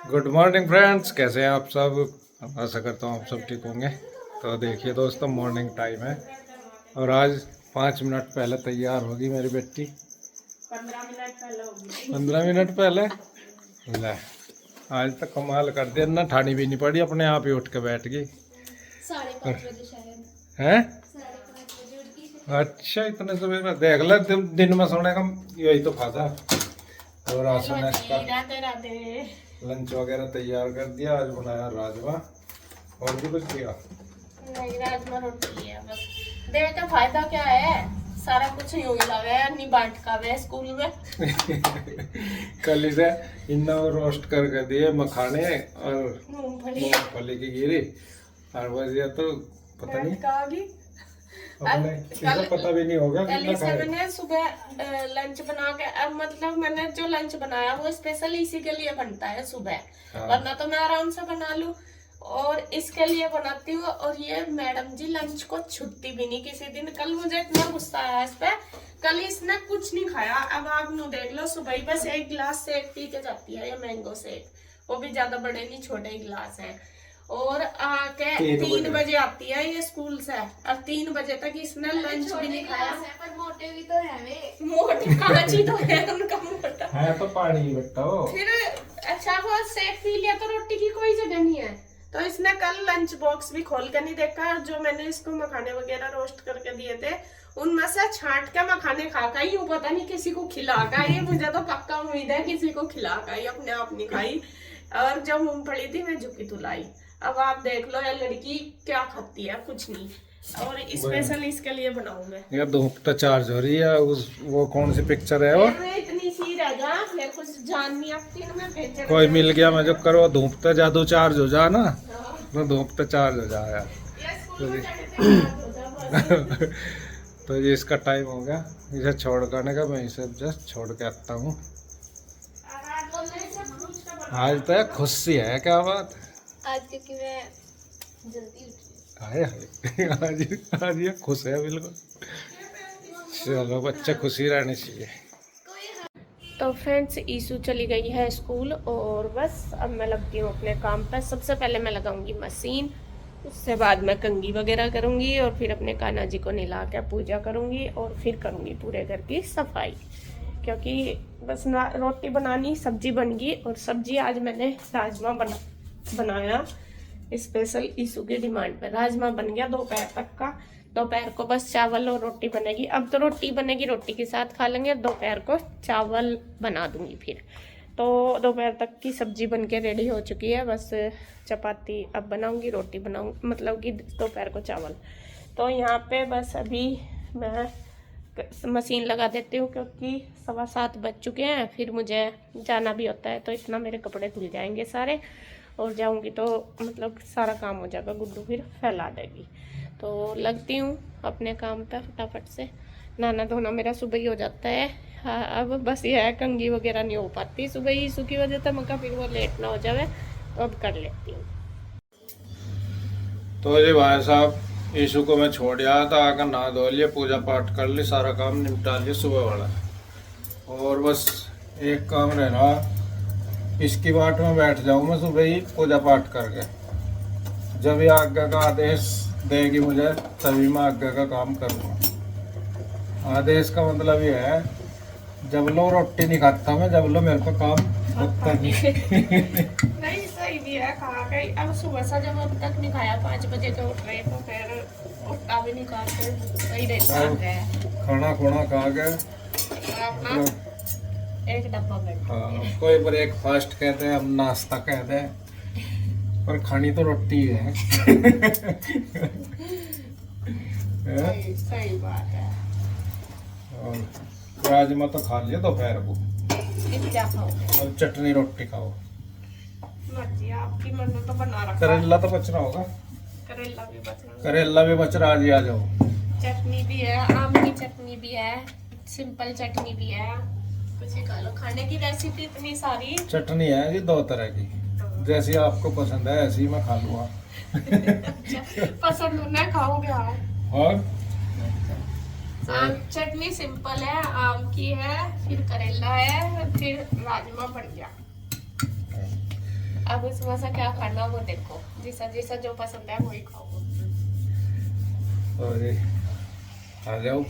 Good morning friends, कैसे हैं आप सब। आशा करता हूँ आप सब ठीक होंगे। तो देखिए दोस्तों, मॉर्निंग टाइम है और आज 5 मिनट पहले तैयार होगी मेरी बेटी। 15 मिनट पहले होगी। 15 मिनट पहले ले, आज तक कमाल कर दिया ना, ठानी भी नहीं पड़ी, अपने आप ही उठ के बैठ गई। 5:30 बजे शायद। हैं? 5:30 बजे उठ गई। अच्छा, इतने सुबह में देख ले, दिन में सोने का यही तो खाता। और आज नाश्ता राधे राधे। लंच वगैरह तैयार कर दिया। आज बनाया राजमा और भी कुछ किया। नहीं, राजमा रोटी है बस। देख का फायदा क्या है, सारा कुछ यूं ही लगा है, नहीं बांट का वे स्कूल में। कल इसे इन्ना रोस्ट करके दिए मखाने और मूंगफली मूंगफली की गिरी और बस ये तो पता नहीं कहागी। अपने इसे पता भी नहीं होगा कल कितना इसे खाए। मैंने सुबह लंच बना के, अब मतलब मैंने जो लंच बनाया वो स्पेशल इसी के लिए बनता है सुबह, हाँ। वरना तो मैं आराम से बना लूं। और इसके लिए बनाती हूँ। और ये मैडम जी लंच को छुट्टी भी नहीं किसी दिन। कल मुझे इतना गुस्सा आया इस पे, कल इसने कुछ नहीं खाया। अब आप नु देख लो, सुबह ही बस एक गिलास शेक पी के जाती है, ये मैंगो शेक, वो भी ज्यादा बड़े नहीं, छोटे गिलास है। और आके 3 बजे आती है ये स्कूल से, और 3 बजे तक इसने लंच भी नहीं खाया। पर मोटे भी तो है वे। मोटे कांची तो है उनका मोटा है तो पानी बेटा वो। फिर। अच्छा, वो शेक पी लिया तो रोटी की कोई जगह नहीं है। तो इसने कल लंच बॉक्स भी खोल कर नहीं देखा। और जो मैंने इसको मखाने वगैरह रोस्ट करके दिए थे, उनमें से छांट के मखाने खा का ही, पता नहीं किसी को खिला का, ये मुझे तो पक्का उम्मीद है किसी को खिला का ही, अपने आप नहीं खाई। और जब मूंगफली थी मैं झुकी तुलाई। अब आप देख लो ये लड़की क्या खाती है, कुछ नहीं। और स्पेशल इसके लिए बनाऊं मैं। यार धूप तो चार्ज हो रही है। उस वो कौन सी पिक्चर है वो, मैं इतनी सी रह जा, मेरे कुछ जान नहीं आती ना, मैं भेज कोई मिल गया मैं जो करो धूप तो जादू चार्ज हो जा ना, तो धूप तो चार्ज हो जा यार। तो ये इसका टाइम हो गया, इसे छोड़ करने का। मैं इसे जस्ट छोड़ के आता हूँ। आज तो खुशी है, क्या बात। आज क्योंकि मैं जल्दी उठी। हाय हाय, आज ये खुश है बिल्कुल। चलो, बच्चे खुशी रहनी चाहिए। तो फ्रेंड्स, ईशू चली गई है स्कूल और बस अब मैं लगती हूँ अपने काम पर। सबसे पहले मैं लगाऊंगी मशीन, उससे बाद मैं कंघी वगैरह करूंगी और फिर अपने कान्हा जी को नहला के पूजा करूंगी और फिर करूंगी पूरे घर की सफाई। क्योंकि बस रोटी बनानी, सब्जी बन गई। और सब्जी आज मैंने राजमा बनाया स्पेशल ईशू की डिमांड पर। राजमा बन गया दोपहर तक का। दोपहर को बस चावल और रोटी बनेगी। अब तो रोटी बनेगी, रोटी के साथ खा लेंगे। दोपहर को चावल बना दूंगी फिर। तो दोपहर तक की सब्जी बन के रेडी हो चुकी है, बस चपाती अब बनाऊंगी, रोटी बनाऊंगी, मतलब कि दोपहर को चावल। तो यहाँ पे बस अभी मैं मशीन लगा देती हूँ, क्योंकि 7:15 बज चुके हैं, फिर मुझे जाना भी होता है। तो इतना मेरे कपड़े धुल जाएंगे सारे, और जाऊंगी तो मतलब सारा काम हो जाएगा, गुड्डू फिर फैला देगी। तो लगती हूँ अपने काम पे फटाफट से। नहाना धोना मेरा सुबह ही हो जाता है। हाँ, अब बस ये है कंघी वगैरह नहीं हो पाती सुबह ही ईशू की वजह से, मगर फिर वो लेट ना हो जाए तो अब कर लेती हूँ। तो जी भाई साहब, ईशु को मैं छोड़ आया था, आकर नहा धो लिया, पूजा पाठ कर ली, सारा काम निपटा लिया सुबह वाला। और बस एक काम रह रहा, इसकी बाट में बैठ जाऊँ मैं सुबह ही पूजा पाठ करके। जब ये आज्ञा का आदेश देगी मुझे, तभी मैं आज्ञा का काम करूँगा। आदेश का मतलब ये है, जब लो रोटी नहीं खाता मैं, जब लो मेरे को काम होता नहीं। नहीं, सही भी है, खा गई। अब सुबह से जब अब तक नहीं खाया, 5 बजे के उठ रहे, तो फिर उठा भी नहीं खाते, सही रहता है। खाना खुना खा के अपना एक डब्बा बैठ। हाँ, कोई ब्रेकफास्ट कहते हैं, हम नाश्ता कहते हैं, पर खानी तो रोटी है। सही बात है। और राजमा तो खा लिया दोपहर को, क्या खाओगे? और चटनी रोटी खाओ। मर्जी आपकी, मैंने तो बना रखा। करेला तो बच रहा होगा। करेला भी बच रहा है। करेला भी बच रहा, आज ही आ जाओ। चटनी भी है, आम की चटनी भी है, सिंपल चटनी भी है, कुछ ही खा लो। खाने की रेसिपी इतनी सारी। चटनी है जी 2 तरह की, जैसी आपको पसंद है ऐसी मैं खा लूँगा। पसंद उन्हें खाओगे आप। और आम चटनी सिंपल है, आम की है, फिर करेला है, फिर राजमा बन गया। अब इसमें से क्या खाना वो देखो, जैसा जैसा जो पसंद है वही खाओ। और ये आ जाओ,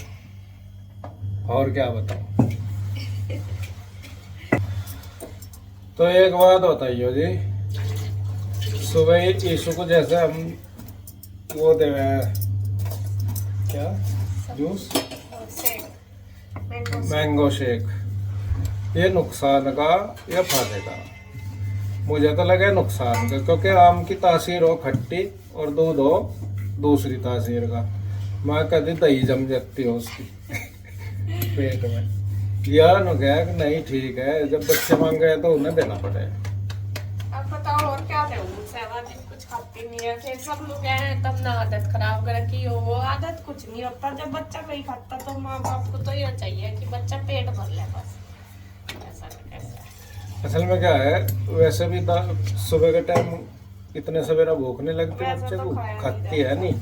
और क्या बताऊं। तो एक बात बताइए जी, सुबह यीशु को जैसे हम वो देवे क्या जूस, मैंगो शेक, ये नुकसान का या फायदे का? मुझे तो लगे नुकसान का, क्योंकि आम की तासीर हो खट्टी और दूध हो दूसरी तासीर का। मैं कभी दही जम जाती हो उसकी पेट में। यार नु कहा कि नहीं ठीक है, जब बच्चे मांगे तो उन्हें देना पड़ेगा। अब बताओ और क्या दूं, 7 दिन कुछ खाती नहीं है, फिर सब लोग हैं तब ना आदत खराब कर रखी हो। वो आदत कुछ नहीं होता, जब बच्चा नहीं खाता तो माँ बाप को तो ये चाहिए कि बच्चा पेट भर ले बस, ऐसा ना कैसा। असल में क्या है, वैसे भी सुबह के टाइम इतने सवेरा भूख नहीं लगती वैसे बच्चे तो को, खाया नहीं खाती है जाता। नहीं,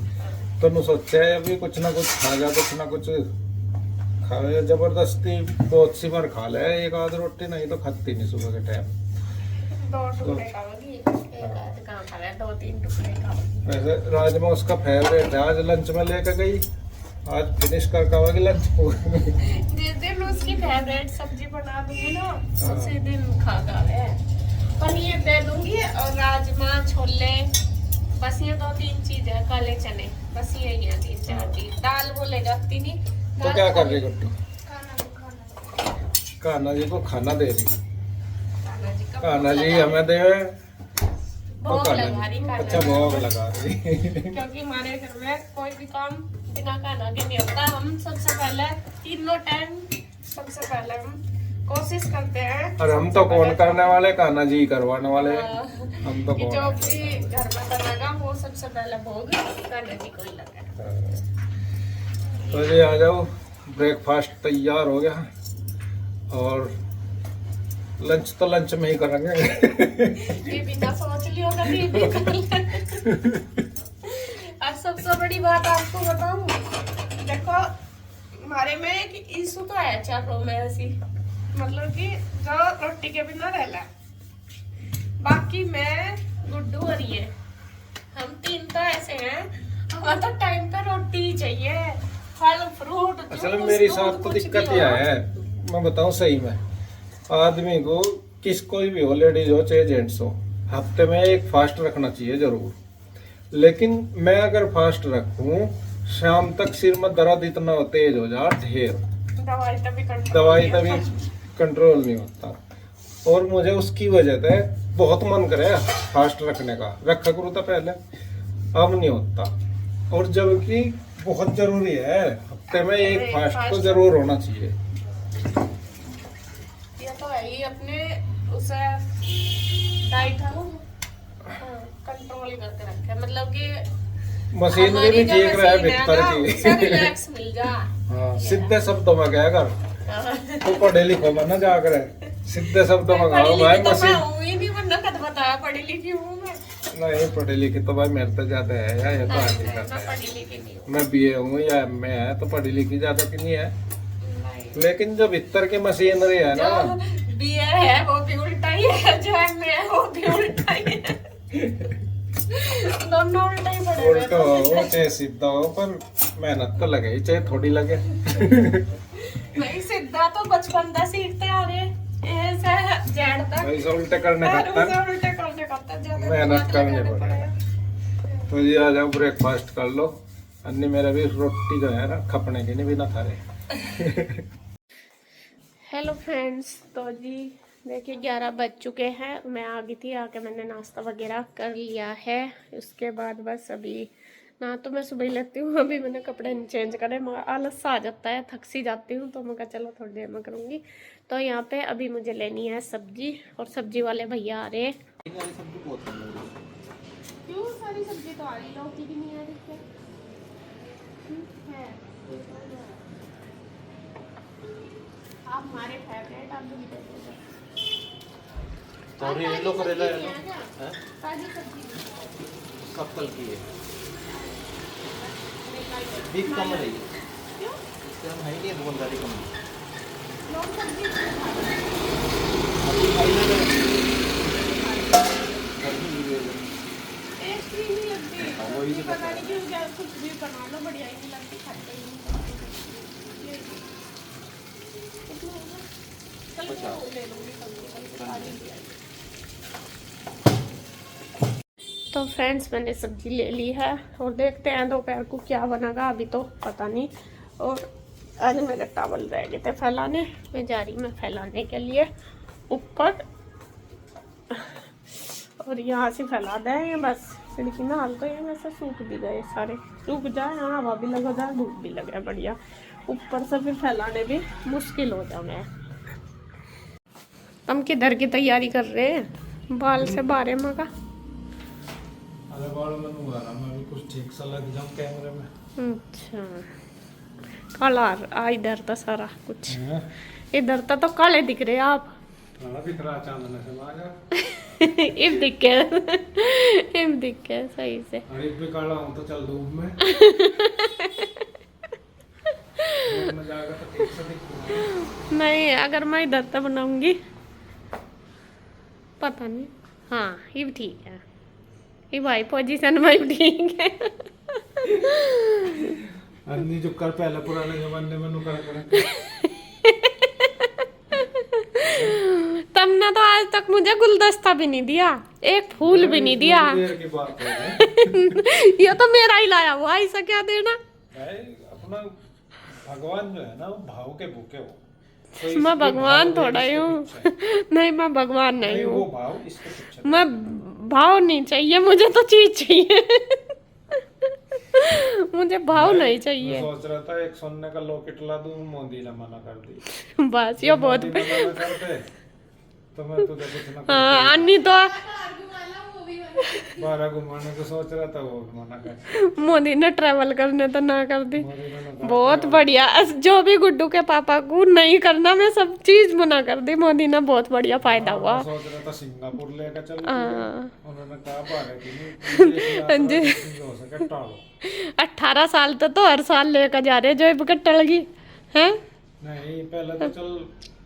तो नु सोचा है अभी कुछ ना कुछ खा जा, कुछ ना कुछ खावे। जबरदस्ती बहुत सी बार खा ले एक आध रोटी, नहीं तो खाती नहीं सुबह के टाइम। 2 टुकड़े खाओगी, एक आध कहाँ खा रहा है, 2-3 टुकड़े खाओगी। वैसे राजमा उसका फेवरेट है, आज लंच में लेकर गई, आज फिनिश कर खाओगी लंच पूरी। जिस दिन उसकी फेवरेट सब्जी बना दूंगी ना, उसी दिन खा गावे। पनीर दे दूंगी और राजमा छोले, बस ये 2-3 चीज है, काले चने, बस यही है 3-4 चीज। दाल वो ले जाती नहीं। तो क्या कर रही गुड्डू? खाना कान्हा जी को खाना दे रही। कान्हा जी का कान्हा जी लगा- हमें दे भोग लगा रही कान्हा अच्छा जी। भोग लगा रही। क्योंकि हमारे घर में कोई भी काम बिना कान्हा के नहीं होता। हम सबसे पहले तीनों टाइम सबसे पहले हम कोशिश करते हैं। और हम तो कौन करने वाले, कान्हा जी करवाने वाले। हम तो कि कौन जो है? भी घर में बनेगा वो सबसे पहले भोग कान्हा जी को ही लगा। तो ये आ जाओ, ब्रेकफास्ट तैयार हो गया और लंच तो लंच में ही करेंगे। ये बिना सोच लियो कभी भी कर ले। और सबसे बड़ी बात आपको बताऊं, देखो हमारे में एक इशू तो है चारों में ऐसी, मतलब कि जो रोटी के बिना रहला, बाकी मैं गुड्डू और ये हम 3 तो ऐसे हैं, हमें तो टाइम पे रोटी ही चाहिए, फल फ्रूट। असल में मेरे साथ तो दिक्कत यह है, मैं बताऊं सही में, आदमी को किस कोई भी हो, लेडीज हो चाहे जेंट्स हो, हफ्ते में एक फास्ट रखना चाहिए जरूर। लेकिन मैं अगर फास्ट रखूं, शाम तक सिर में दर्द इतना तेज हो जा ढेर, दवाई तभी कंट्रोल नहीं होता। और मुझे उसकी वजह से बहुत मन करे फास्ट रखने का, रखा करूँ था पहले, अब नहीं होता। और जबकि बहुत जरूरी है, हफ्ते में एक फास्ट तो जरूर होना चाहिए। ये तो है ही, अपने उसे डाइट कंट्रोल करके रखे, मतलब कि मशीन में भी ठीक रहा है भीतर की। रिलैक्स मिल जा। हाँ, सीधे शब्दों में क्या कर, तो पढ़े लिखो में ना जाकर, सीधे शब्दों में गाओ भाई मशीन। ही नहीं, वरना कद बताया पढ़ी लिखी हूँ मैं। नहीं पढ़े लिखे तो भाई मेरे से ज्यादा है यार, ये तो नहीं, आगे मैं करता है। पढ़ी लिखी नहीं हूँ। मैं बीए हूँ या एमए है, तो पढ़ी लिखी ज्यादा की नहीं है। नहीं। लेकिन जो भीतर की मशीनरी है ना, जो बीए है वो भी उल्टा ही है, जो एमए है वो भी उल्टा ही है। दोनों उल्टा ही पढ़े हुए उल्टा हो चाहे सीधा हो, पर मेहनत तो लगे ही, चाहे थोड़ी लगे। नहीं, सीधा तो बचपन से सीखते आ रहे, ऐसे जेड़ तक वैसे उल्टे करने का उल्टे करने का ज्यादा मेहनत करनी लगाना पड़ेगा। तो ये आ जाओ, ब्रेकफास्ट कर लो। अन्य मेरा भी रोटी जो है ना खपने की नहीं, बिना थारे। हेलो फ्रेंड्स, तो जी देखिए 11 बज चुके हैं। मैं आ गई थी, आके मैंने नाश्ता वगैरह कर लिया है। उसके बाद बस अभी ना तो मैं सुबह ही लेती हूँ, अभी मैंने कपड़े नहीं चेंज करे, मगर आलस सा आ जाता है, थक सी जाती हूँ, तो मैं कहा चलो थोड़ी देर में करूँगी। तो यहाँ पे अभी मुझे लेनी है सब्जी, और सब्जी वाले भैया आ रहे हैं। क्यों सारी सब्जी तो आ रही, लौकी भी नहीं आ रही है। आप हमारे फेवरेट, आप भी दे दो। और ये लो करेला है सब्जी नहीं है क्या? हैं? ताजी सब्जी सब कल की है, नहीं। बीफ कम रही है, क्यों? इससे हम है ही नहीं, दुकानदारी कम है। लोग सब्जी क्यों खा रहे हैं? अभी खाई ना रहे। ले लूँगी कभी। तो फ्रेंड्स मैंने सब्जी ले ली है और देखते हैं दोपहर को क्या बनेगा, अभी तो पता नहीं। और आज मेरे टॉवल रह गए थे फैलाने, मैं जा रही मैं फैलाने के लिए ऊपर, और यहाँ से फैला देंगे बस। खिड़की में हाल तो ये वैसे सूख भी गए सारे, सूख जाए, हाँ हवा भी लग जाए, धूप भी लगे बढ़िया, ऊपर से फिर फैलाने भी मुश्किल हो जाए। हम किधर की तैयारी कर रहे हैं, बाल से बारे में का। अरे बाल में मैं भी कुछ ठीक सा लग जाऊं कैमरे में। अच्छा कलर आ इधर तो सारा कुछ, हैं? इधर तो काले दिख रहे आप। काला दिख रहा चांदने से मारा। इब दिख के सही से। अरे भी काला हूं तो चल धूप में। धूप में जाएगा तो ठीक से दिखूंगा। नहीं अगर मैं इधर तो बनाऊंगी पता नहीं, हाँ ये भी ठीक है, ये भाई पोजीशन में भी ठीक है। अन्नी जो कर पहले पुराने जमाने में नुकर कर। तुमने तो आज तक मुझे गुलदस्ता भी नहीं दिया, एक फूल भी नहीं दिया। देर की बात है। ये तो मेरा ही लाया हुआ, ऐसा क्या देना। अपना भगवान जो है ना वो भाव के भूखे हो। तो मैं इसलिए भगवान भाव थोड़ा ही इसके हूँ। पीछे। नहीं मैं भगवान नहीं नहीं, हूँ। वो भाव इसके पीछे। मैं भाव नहीं चाहिए मुझे, तो चीज चाहिए। मुझे भाव नहीं मैं चाहिए। सोच रहा था एक सोने का लॉकेट ला दूं, मोदी ने मना कर दी। बस ये बहुत मोदी ने मना कर दे तो मैं तुझे कुछ ना हाँ अन्नी तो 12 घुमाने को सोच रहा था, वो भी मना कर। मोदी ने ट्रेवल करने तो ना कर दी। मोदी ने ना बहुत बढ़िया, जो भी गुड्डू के पापा को नहीं करना मैं सब चीज मना कर दी, मोदी ने बहुत बढ़िया फायदा हुआ। मैं सोच रहा था सिंगापुर लेकर चल, हाँ। उन्होंने कहा बारे की नहीं हो सके टालो। 18 साल तो हर साल लेकर जा रहे जो कट्टा लगी है। नहीं पहले तो चल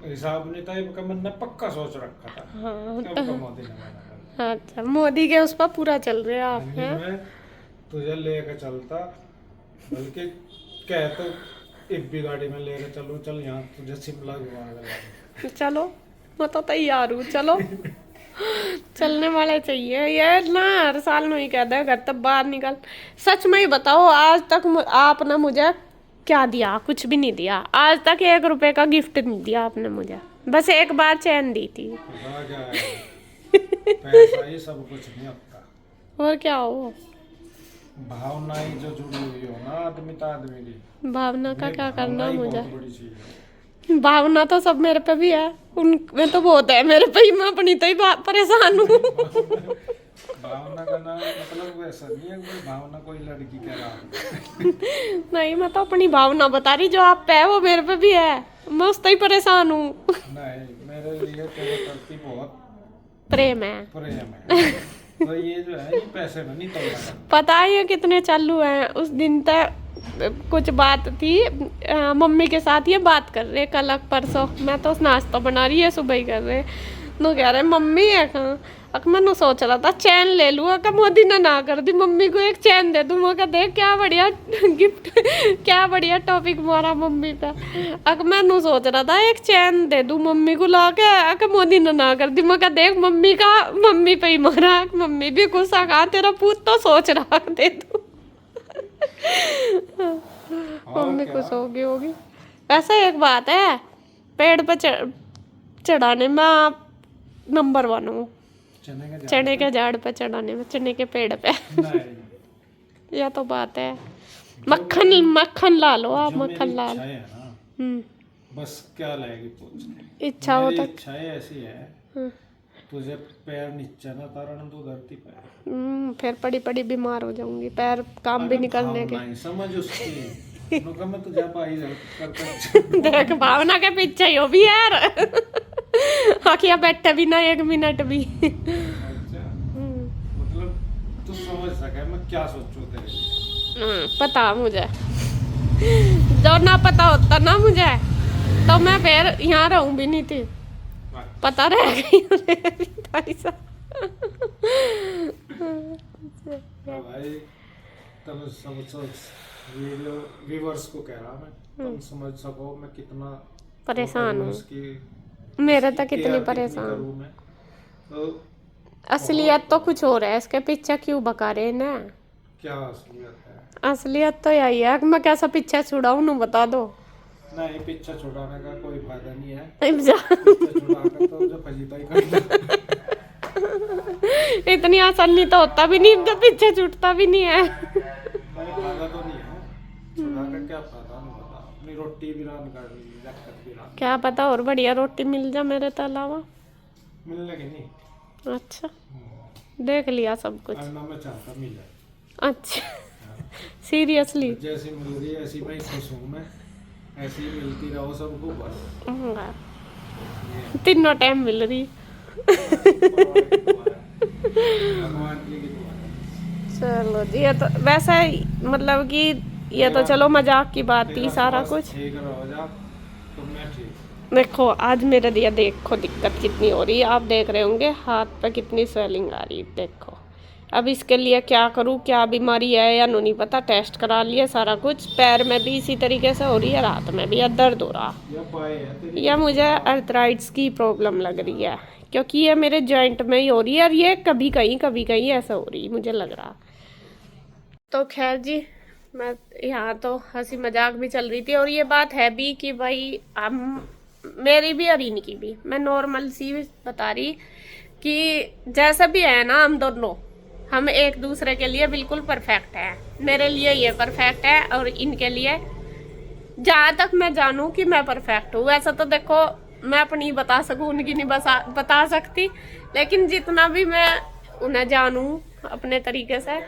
हिसाब नहीं था, इनका मैंने पक्का सोच रखा था। हाँ तब का मोदी ने मना कर दिया। अच्छा मोदी के उस पर पूरा चल रहे हैं आप नहीं, हैं। मैं तुझे लेकर चलता, बल्कि कह तो एक भी गाड़ी में लेकर चलूं, चल यहाँ तुझे शिमला घुमा देगा। चलो मैं तो तैयार हूँ, चलो। चलने वाले चाहिए ये ना, हर साल नहीं कहते घर तक बाहर निकल। सच में ही बताओ आज तक आपने मुझे क्या दिया, कुछ भी नहीं दिया। आज तक 1 रुपए का गिफ्ट नहीं दिया आपने मुझे, बस एक बार चैन दी थी। पता क्या है, पैसा ही सब कुछ नहीं होता, और क्या हो, भावना ही जो जुड़ी हुई हो ना आदमी तो आदमी की। भावना का क्या करना भावना ही मुझे। बहुत बड़ी चीज है। भावना तो सब मेरे पे भी है, उनमें तो बहुत है, मेरे पे ही मैं अपनी तो ही परेशान हूँ। भावना का नाम मतलब वैसा नहीं है कोई भावना कोई लड़की कह रहा है। नहीं मैं तो अपनी भावना बता रही, जो आप पे है वो मेरे पे भी है, मैं उससे ही परेशान हूँ। नहीं मेरे लिए तेरे प्रति बहुत प्रेम है। प्रेम है। तो ये जो है ये पैसे में नहीं तोड़ना। पता है ये कितने चालू हैं। उस दिन तक कुछ बात थी, मम्मी के साथ ये बात कर रहे कल परसों, मैं तो नाश्ता बना रही है सुबह ही कर रहे, नो कह रहे मम्मी है कहाँ। मैंने सोच रहा था चैन ले लूँ, अगर मोदी ने ना कर दी मम्मी को एक चैन दे दूँ। मैं देख क्या बढ़िया गिफ्ट, क्या बढ़िया टॉपिक मारा मम्मी पे। अगर मैंने सोच रहा था एक चैन दे दूँ मम्मी को ला के, अगर मोदी ने ना कर दी। मैं देख मम्मी का मम्मी पे ही मारा, मम्मी भी गुस्सा, कहा तेरा पूत तो सोच रहा दे दूँ। मम्मी खुश होगी। ऐसा एक बात है, पेड़ पे चढ़ाने में आप नंबर 1 हूँ। चने के झाड़ पे चढ़ाने में, चने के पेड़ पे। यह तो बात है। मक्खन ला लो आप, मक्खन ला लो। बस क्या लाएगी पूछ। इच्छा हो तो इच्छाएं ऐसी है, तुझे पैर नीचे ना तारण तू धरती पे। फिर पड़ी पड़ी बीमार हो जाऊंगी, पैर काम भी नहीं करने के। नहीं समझ उसकी। मैं तुझे भाई करता। देख भावना के पीछे ही हो भी यार। आखिया बैठे भी ना 1 मिनट भी। अच्छा मतलब तू समझ सके मैं क्या सोचूं तेरे। पता मुझे, जो ना पता होता ना मुझे तो मैं फिर यहाँ रहूं भी नहीं थी, पता रह गई भाई तब सब वीडियो व्यूअर्स को कह रहा मैं, तुम समझ सको मैं कितना परेशान हूँ। उसकी मेरे तक इसकी इतनी care कितनी परेशान। करूं मैं? तो असलियत तो कुछ और है, इसके पीछे क्यों बका रहे हैं ना। क्या असलियत है? असलियत तो यही है कि मैं कैसा पीछे छुड़ाऊं ना, बता दो। नहीं, पीछा छुड़ाने का कोई फायदा नहीं है। इब्जा। पीछा छुड़ाकर तो जो फजीता ही करना। इतनी आसानी तो होता भी नहीं, जब पीछे छूटता भी नहीं है। नहीं, फायदा तो नहीं है। छुड़ा कर क्या फायदा, नहीं पता। अपनी रोटी भी रान कर ली, लक्कत भी रान। क्या पता और बढ़िया रोटी मिल जाए मेरे तो अलावा। मिलने की नहीं। अच्छा, देख लिया सब कुछ। अन्ना में चाहता मिले। अच्छा, सीरियसली। जैसी मिल रही है ऐसी मैं खुश हूँ मैं। ऐसी ही मिलती रहो सबको बस। तीनों टाइम मिल रही। भगवान की दुआ है। चलो जी, ये तो वैसे मतलब कि ये तो चलो मजाक की बात थी तेरा सारा स्वास्थ्य कुछ। ठीक रहो जा तो मैं ठीक। देखो आज मेरे दिया, देखो दिक्कत कितनी हो रही है, आप देख रहे होंगे हाथ पे कितनी स्वेलिंग आ रही है। देखो अब इसके लिए क्या करूं, क्या बीमारी है या नहीं पता, टेस्ट करा लिया सारा कुछ। पैर में भी इसी तरीके से हो रही है, रात में भी दर्द हो रहा। ये पाए है तेरी। या मुझे अर्थराइट्स की प्रॉब्लम लग रही है, क्योंकि ये मेरे जॉइंट में ही हो रही है और ये कभी कहीं ऐसा हो रही मुझे लग रहा। तो खैर जी, मैं यहाँ तो हंसी मजाक भी चल रही थी, और ये बात है भी कि भाई हम, मेरी भी और इनकी भी, मैं नॉर्मल सी बता रही कि जैसा भी है ना, हम दोनों, हम एक दूसरे के लिए बिल्कुल परफेक्ट हैं। मेरे लिए ये परफेक्ट है और इनके लिए, जहाँ तक मैं जानूं कि मैं परफेक्ट हूँ। वैसा तो देखो मैं अपनी बता सकूं, उनकी नहीं बता सकती, लेकिन जितना भी मैं उन्हें जानूं अपने तरीके से,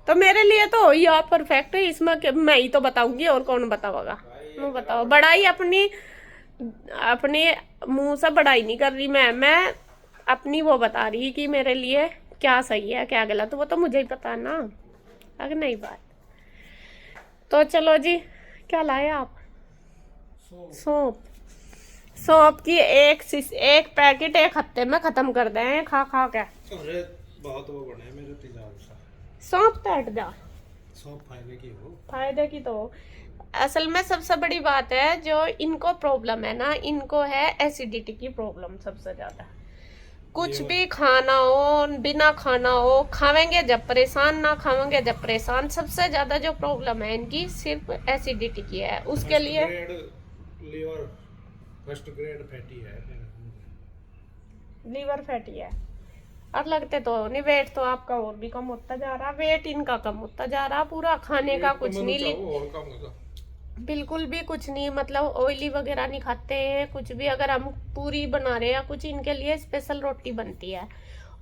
तो मेरे लिए तो ही आप परफेक्ट है। इसमें मैं ही तो बताऊंगी, और कौन बताओगा। मैं बताओ, बड़ाई अपनी अपने मुंह से बड़ाई नहीं कर रही मैं अपनी वो बता रही कि मेरे लिए क्या सही है क्या गलत, वो तो मुझे ही पता है ना, अगर नहीं बात। तो चलो जी, क्या लाए आप? सौंप की एक पैकेट एक हफ्ते में खत्म कर दें खा के। अरे बहुत वो बने मेरे तेजाब सा। सौंप तो हट जा, सब फायदे की हो। फायदे की तो असल में सबसे बड़ी बात है, जो इनको प्रॉब्लम है ना, इनको है एसिडिटी की प्रॉब्लम सबसे ज्यादा। कुछ भी खाना हो, बिना खाना हो, खावेंगे जब परेशान, ना खावेंगे जब परेशान। सबसे ज्यादा जो प्रॉब्लम है इनकी सिर्फ एसिडिटी की है। उसके लिए लीवर फर्स्ट ग्रेड फैटी है। लीवर फैटी है। और लगते तो नहीं, वेट तो आपका और भी कम होता जा रहा, वेट इनका कम होता जा रहा पूरा। खाने का कुछ नहीं, और कम होगा। बिल्कुल भी कुछ नहीं, मतलब ऑयली वगैरह नहीं खाते हैं कुछ भी। अगर हम पूरी बना रहे हैं या कुछ, इनके लिए स्पेशल रोटी बनती है।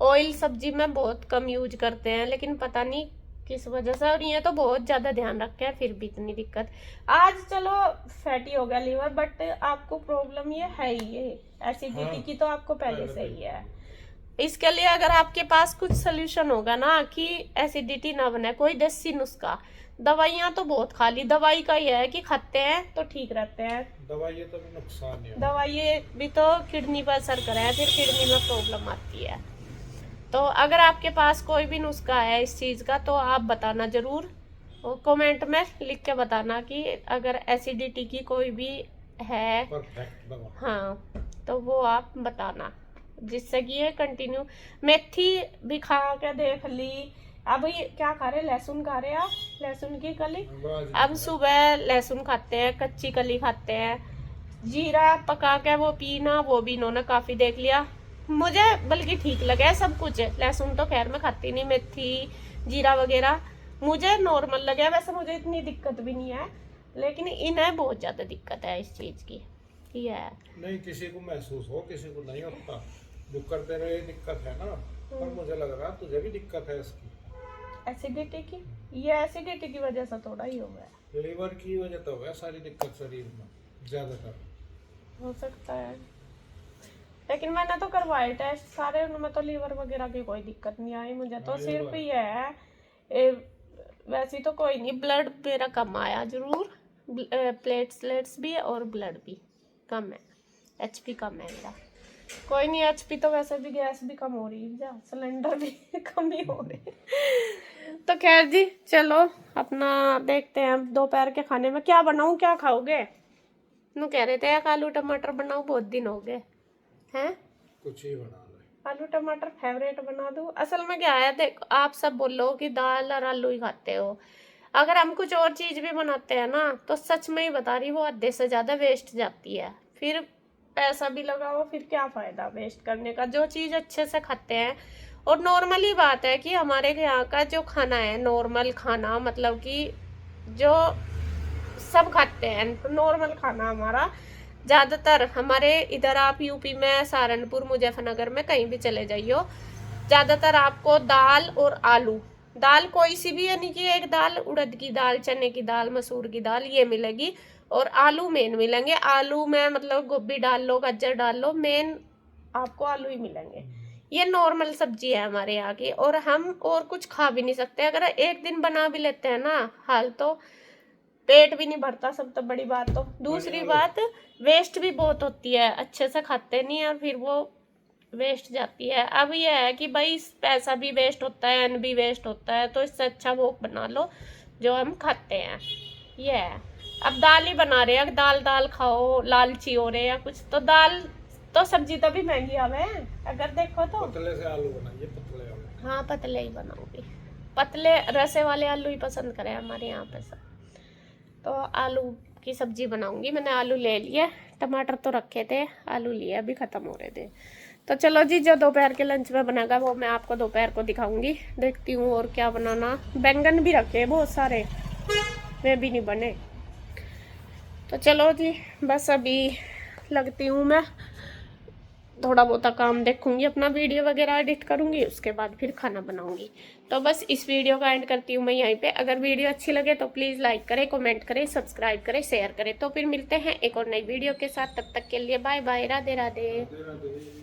ऑयल सब्जी में बहुत कम यूज करते हैं, लेकिन पता नहीं किस वजह से, और ये तो बहुत ज्यादा ध्यान रखे हैं फिर भी इतनी दिक्कत। आज चलो फैटी हो गया लीवर, बट आपको प्रॉब्लम ये है ही, ये एसिडिटी की तो आपको पहले से ही है। इसके लिए अगर आपके पास कुछ सोल्यूशन होगा ना कि एसिडिटी ना बने, कोई देसी नुस्खा, दवाइयाँ तो बहुत खा ली, दवाई का ये है कि खाते हैं तो ठीक रहते हैं। दवाइयाँ तो भी नुकसान है। दवाइयाँ भी तो किडनी पर असर करे है, फिर किडनी में प्रॉब्लम आती है। तो अगर आपके पास कोई भी नुस्खा है इस चीज़ का, तो आप बताना जरूर, और कमेंट में लिख के बताना कि अगर एसिडिटी की कोई भी है, परफेक्ट दवा। हाँ, तो वो आप बताना, जिससे कि ये कंटिन्यू। मेथी भी खा के देख ली। अब ये क्या खा रहे, लहसुन खा रहे आप, लहसुन की कली। अब सुबह लहसुन खाते हैं, कच्ची कली खाते हैं। जीरा पका के वो पीना, वो भी इन्होंने काफी देख लिया। मुझे बल्कि ठीक लगे सब कुछ। लहसुन तो खैर मैं खाती नहीं, मेथी जीरा वगैरह मुझे नॉर्मल लगे। वैसे मुझे इतनी दिक्कत भी नहीं है, लेकिन इन्हें बहुत ज्यादा दिक्कत है इस चीज की। है नहीं, किसी को महसूस हो किसी को नहीं होता, जो करते रहे दिक्कत है ना। पर मुझे लग रहा तुझे भी दिक्कत है इसकी, एसिडिटी की। ये एसिडिटी की वजह से थोड़ा ही हो गया, लीवर की वजह तो है सारी दिक्कत शरीर में ज्यादातर। हो सकता है, लेकिन मैंने तो करवाए टेस्ट सारे, उनमें तो लीवर वगैरह की कोई दिक्कत नहीं आई मुझे। तो सिर्फ ये है, वैसे तो कोई नहीं। ब्लड मेरा कम आया जरूर, प्लेटलेट्स भी और ब्लड भी कम है, एचपी कम है मेरा। कोई नहीं, एचपी तो वैसे भी, गैस भी कम हो रही है, सिलेंडर भी कम ही हो रहे। तो खैर जी, चलो अपना देखते हैं दोपहर के खाने में क्या बनाऊं, क्या खाओगे? नु कह रहे थे एक आलू टमाटर बनाओ, बहुत दिन हो गए हैं। कुछ ही बना ले। आलू टमाटर फेवरेट बना दूं। असल में क्या है, देखो आप सब बोलो कि दाल और आलू ही खाते हो, अगर हम कुछ और चीज भी बनाते हैं ना तो सच में ही बता रही वो आधे से ज्यादा वेस्ट जाती है। फिर पैसा भी लगाओ, फिर क्या फायदा वेस्ट करने का। जो चीज अच्छे से खाते हैं, और नॉर्मली बात है कि हमारे यहाँ का जो खाना है नॉर्मल खाना, मतलब कि जो सब खाते हैं तो नॉर्मल खाना हमारा ज़्यादातर हमारे इधर, आप यूपी में सहारनपुर मुजफ्फरनगर में कहीं भी चले जाइयो, ज़्यादातर आपको दाल और आलू, दाल कोई सी भी, यानी कि एक दाल उड़द की दाल, चने की दाल, मसूर की दाल, ये मिलेगी, और आलू मेन मिलेंगे। आलू में मतलब गोभी डाल लो, गाजर डाल लो, मेन आपको आलू ही मिलेंगे। ये नॉर्मल सब्जी है हमारे यहाँ की, और हम और कुछ खा भी नहीं सकते। अगर एक दिन बना भी लेते हैं ना हाल, तो पेट भी नहीं भरता, सब तो बड़ी बात। तो दूसरी बात, वेस्ट भी बहुत होती है, अच्छे से खाते नहीं है और फिर वो वेस्ट जाती है। अब ये है कि भाई पैसा भी वेस्ट होता है, अन्न भी वेस्ट होता है, तो इससे अच्छा वो बना लो जो हम खाते हैं। ये है, अब दाल ही बना रहे हैं, दाल दाल खाओ, लालची हो रहे हैं कुछ, तो दाल तो सब्जी तो भी महंगी आवे अगर देखो तो। पतले से आलू बनाइए, पतले वाले। हाँ पतले ही बनाऊंगी, पतले रसे वाले आलू ही पसंद करें हमारे यहाँ पे सब। तो आलू की सब्जी बनाऊंगी। मैंने आलू ले लिए, टमाटर तो रखे थे, आलू लिए अभी ख़त्म हो रहे थे। तो चलो जी, जो दोपहर के लंच में बनेगा वो मैं आपको दोपहर को दिखाऊंगी। देखती हूँ और क्या बनाना। बैंगन भी रखे बहुत सारे, वे भी नहीं बने। तो चलो जी, बस अभी लगती हूँ मैं, थोड़ा बहुत काम देखूंगी, अपना वीडियो वगैरह एडिट करूंगी, उसके बाद फिर खाना बनाऊंगी। तो बस इस वीडियो का एंड करती हूँ मैं यहीं पे। अगर वीडियो अच्छी लगे तो प्लीज़ लाइक करें, कमेंट करें, सब्सक्राइब करें, शेयर करें। तो फिर मिलते हैं एक और नई वीडियो के साथ, तब तक के लिए बाय बाय, राधे राधे। राधे राधे।